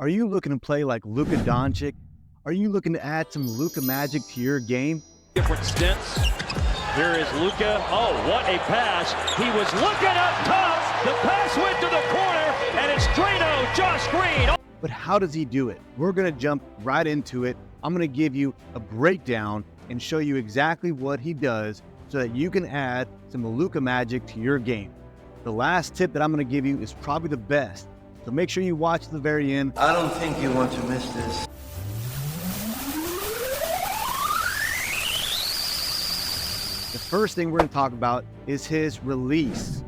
Are you looking to play like Luka Doncic? Are you looking to add some Luka magic to your game? Different stints. Here is Luka. Oh, what a pass. He was looking up top. The pass went to the corner, and it's Drano, Josh Green. But how does he do it? We're going to jump right into it. I'm going to give you a breakdown and show you exactly what he does so that you can add some Luka magic to your game. The last tip that I'm going to give you is probably the best. So make sure you watch to the very end. I don't think you want to miss this. The first thing we're going to talk about is his release.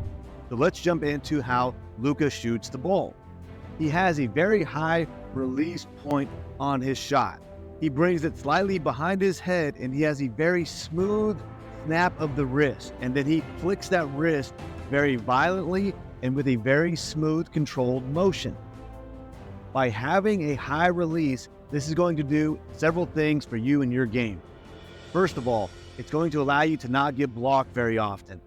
So let's jump into how Luka shoots the ball. He has a very high release point on his shot. He brings it slightly behind his head and he has a very smooth snap of the wrist. And then he flicks that wrist very violently and with a very smooth, controlled motion. By having a high release, this is going to do several things for you in your game. First of all, it's going to allow you to not get blocked very often.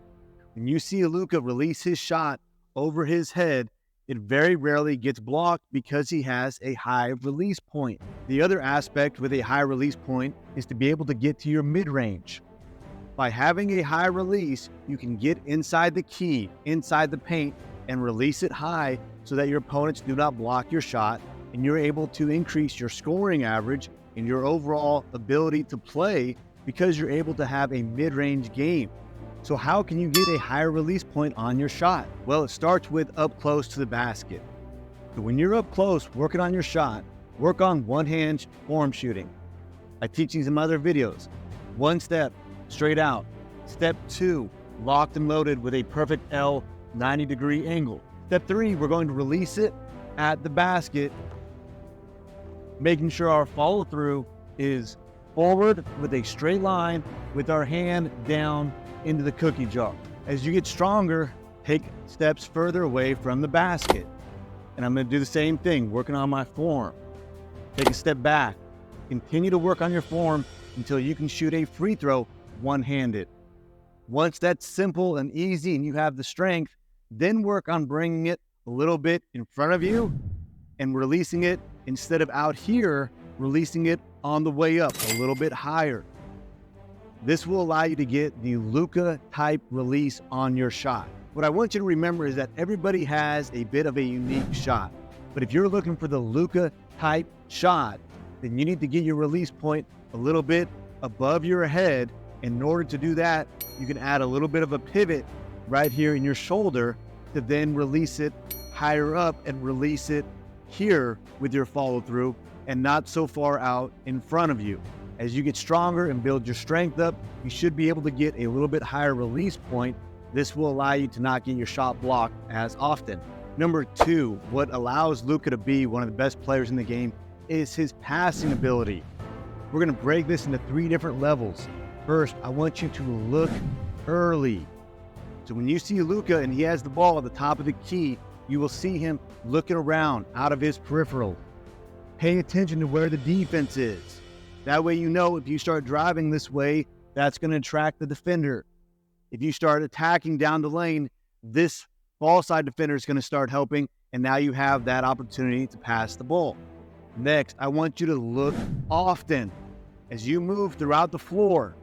When you see Luka release his shot over his head, it very rarely gets blocked because he has a high release point. The other aspect with a high release point is to be able to get to your mid-range. By having a high release, you can get inside the key, inside the paint, and release it high so that your opponents do not block your shot, and you're able to increase your scoring average and your overall ability to play because you're able to have a mid-range game. So how can you get a higher release point on your shot? Well, it starts with up close to the basket. So when you're up close working on your shot, work on one-hand form shooting. I teach you some other videos. One step, straight out. Step 2, locked and loaded with a perfect L 90-degree angle. Step 3, we're going to release it at the basket, making sure our follow-through is forward with a straight line with our hand down into the cookie jar. As you get stronger, take steps further away from the basket. And I'm going to do the same thing, working on my form. Take a step back. Continue to work on your form until you can shoot a free throw one-handed. Once that's simple and easy and you have the strength, then work on bringing it a little bit in front of you and releasing it instead of out here, releasing it on the way up a little bit higher. This will allow you to get the Luka type release on your shot. What I want you to remember is that everybody has a bit of a unique shot. But if you're looking for the Luka type shot, then you need to get your release point a little bit above your head. In order to do that, you can add a little bit of a pivot right here in your shoulder to then release it higher up and release it here with your follow through and not so far out in front of you. As you get stronger and build your strength up, you should be able to get a little bit higher release point. This will allow you to not get your shot blocked as often. Number 2, what allows Luka to be one of the best players in the game is his passing ability. We're going to break this into 3 different levels. First, I want you to look early. So when you see Luka and he has the ball at the top of the key, you will see him looking around out of his peripheral. Pay attention to where the defense is. That way you know if you start driving this way, that's going to attract the defender. If you start attacking down the lane, this ball side defender is going to start helping, and now you have that opportunity to pass the ball. Next, I want you to look often. As you move throughout the floor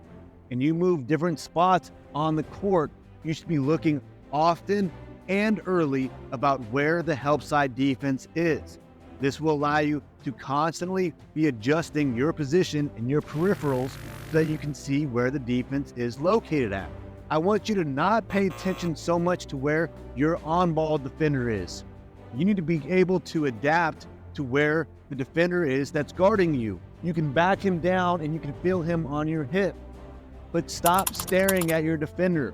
and you move different spots on the court, you should be looking often and early about where the help side defense is. This will allow you to constantly be adjusting your position and your peripherals so that you can see where the defense is located at. I want you to not pay attention so much to where your on-ball defender is. You need to be able to adapt to where the defender is that's guarding you. You can back him down and you can feel him on your hip. But stop staring at your defender.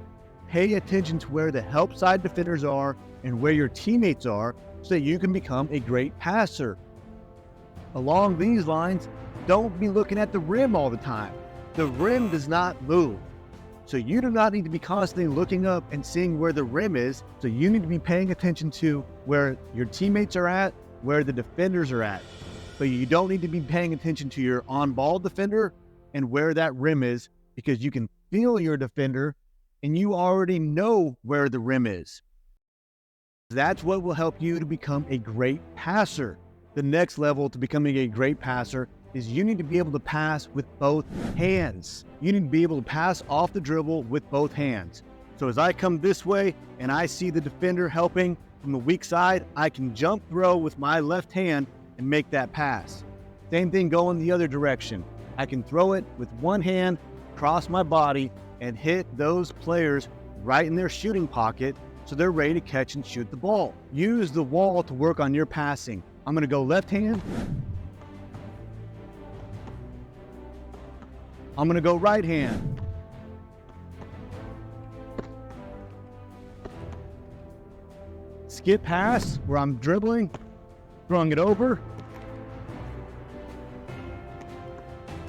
Pay attention to where the help side defenders are and where your teammates are so that you can become a great passer. Along these lines, don't be looking at the rim all the time. The rim does not move. So you do not need to be constantly looking up and seeing where the rim is. So you need to be paying attention to where your teammates are at, where the defenders are at. But you don't need to be paying attention to your on-ball defender and where that rim is, because you can feel your defender and you already know where the rim is. That's what will help you to become a great passer. The next level to becoming a great passer is you need to be able to pass with both hands. You need to be able to pass off the dribble with both hands. So as I come this way and I see the defender helping from the weak side, I can jump throw with my left hand and make that pass. Same thing going the other direction. I can throw it with one hand across my body and hit those players right in their shooting pocket so they're ready to catch and shoot the ball. Use the wall to work on your passing. I'm gonna go left hand. I'm gonna go right hand. Skip pass where I'm dribbling, throwing it over.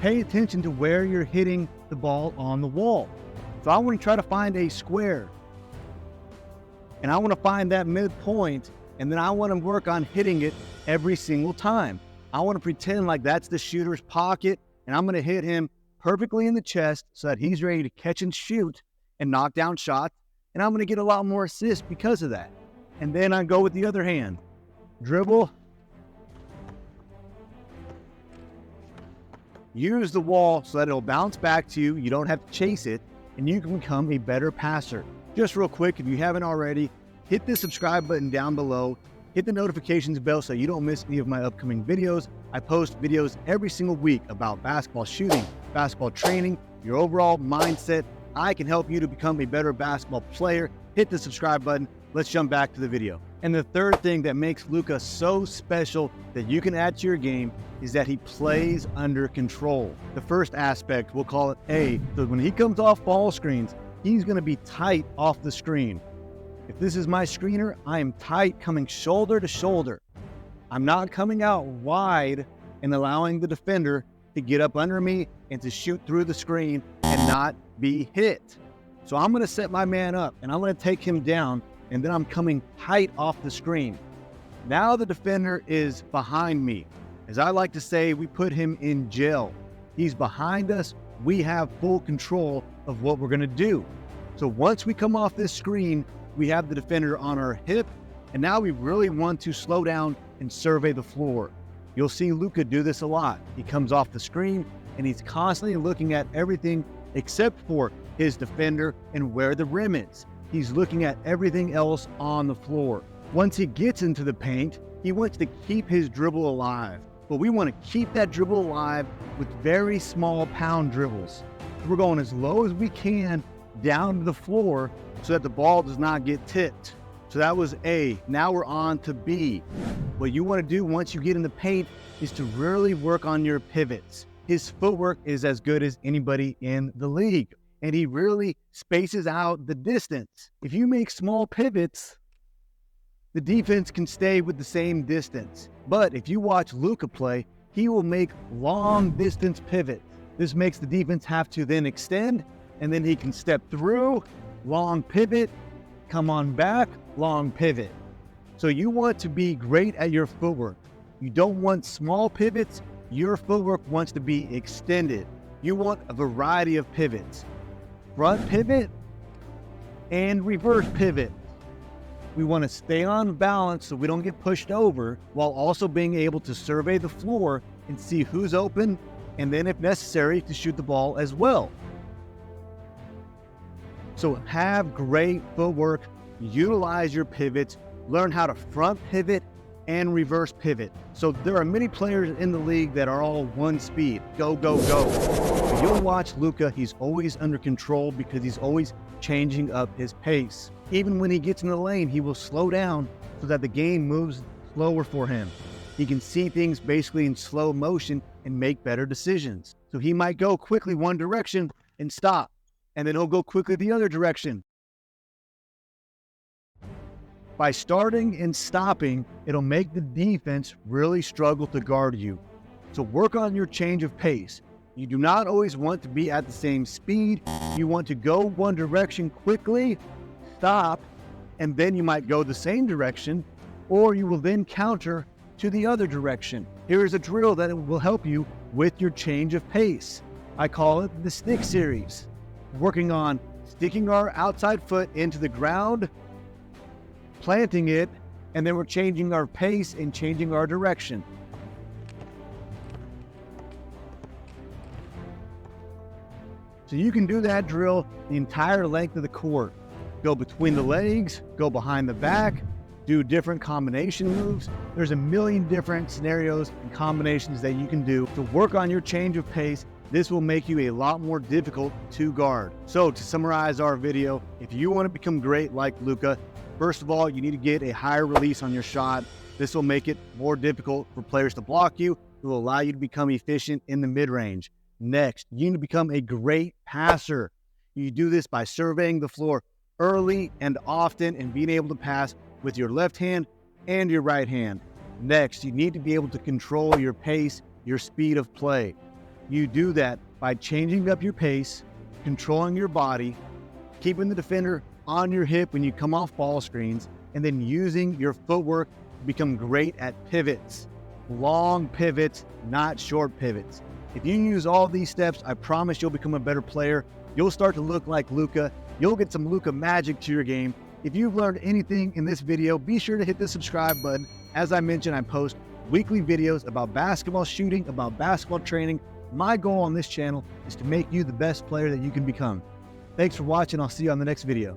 Pay attention to where you're hitting the ball on the wall. So I want to try to find a square. And I want to find that midpoint, and then I want to work on hitting it every single time. I want to pretend like that's the shooter's pocket, and I'm going to hit him perfectly in the chest so that he's ready to catch and shoot and knock down shots, and I'm going to get a lot more assists because of that. And then I go with the other hand. Dribble. Use the wall so that it'll bounce back to you. You don't have to chase it, and you can become a better passer. Just real quick, if you haven't already, hit the subscribe button down below. Hit the notifications bell so you don't miss any of my upcoming videos. I post videos every single week about basketball shooting, basketball training, your overall mindset. I can help you to become a better basketball player. Hit the subscribe button. Let's jump back to the video. And the third thing that makes Luka so special that you can add to your game is that he plays under control. The first aspect, we'll call it A. So when he comes off ball screens, he's going to be tight off the screen. If this is my screener, I am tight coming shoulder to shoulder. I'm not coming out wide and allowing the defender to get up under me and to shoot through the screen and not be hit. So I'm going to set my man up and I'm going to take him down, and then I'm coming tight off the screen. Now the defender is behind me. As I like to say, we put him in jail. He's behind us. We have full control of what we're going to do. So once we come off this screen, we have the defender on our hip, and now we really want to slow down and survey the floor. You'll see Luka do this a lot. He comes off the screen and he's constantly looking at everything except for his defender and where the rim is. He's looking at everything else on the floor. Once he gets into the paint, he wants to keep his dribble alive. But we want to keep that dribble alive with very small pound dribbles. We're going as low as we can down to the floor so that the ball does not get tipped. So that was A. Now we're on to B. What you want to do once you get in the paint is to really work on your pivots. His footwork is as good as anybody in the league, and he really spaces out the distance. If you make small pivots, the defense can stay with the same distance. But if you watch Luka play, he will make long distance pivots. This makes the defense have to then extend, and then he can step through, long pivot, come on back, long pivot. So you want to be great at your footwork. You don't want small pivots. Your footwork wants to be extended. You want a variety of pivots. Front pivot and reverse pivot. We want to stay on balance so we don't get pushed over, while also being able to survey the floor and see who's open, and then if necessary to shoot the ball as well. So have great footwork, utilize your pivots, learn how to front pivot and reverse pivot. So there are many players in the league that are all one speed, go, go, go. But you'll watch Luka, he's always under control because he's always changing up his pace. Even when he gets in the lane, he will slow down so that the game moves slower for him. He can see things basically in slow motion and make better decisions. So he might go quickly one direction and stop, and then he'll go quickly the other direction. By starting and stopping, it'll make the defense really struggle to guard you. So work on your change of pace. You do not always want to be at the same speed. You want to go one direction quickly, stop, and then you might go the same direction, or you will then counter to the other direction. Here is a drill that will help you with your change of pace. I call it the stick series. Working on sticking our outside foot into the ground, planting it, and then we're changing our pace and changing our direction. So you can do that drill the entire length of the court. Go between the legs, go behind the back, do different combination moves. There's a million different scenarios and combinations that you can do to work on your change of pace. This will make you a lot more difficult to guard. So to summarize our video, if you want to become great like Luka, first of all, you need to get a higher release on your shot. This will make it more difficult for players to block you. It will allow you to become efficient in the mid-range. Next, you need to become a great passer. You do this by surveying the floor early and often and being able to pass with your left hand and your right hand. Next, you need to be able to control your pace, your speed of play. You do that by changing up your pace, controlling your body, keeping the defender on your hip when you come off ball screens, and then using your footwork to become great at pivots. Long pivots, not short pivots. If you use all these steps, I promise you'll become a better player. You'll start to look like Luka. You'll get some Luka magic to your game. If you've learned anything in this video, be sure to hit the subscribe button. As I mentioned, I post weekly videos about basketball shooting, about basketball training. My goal on this channel is to make you the best player that you can become. Thanks for watching. I'll see you on the next video.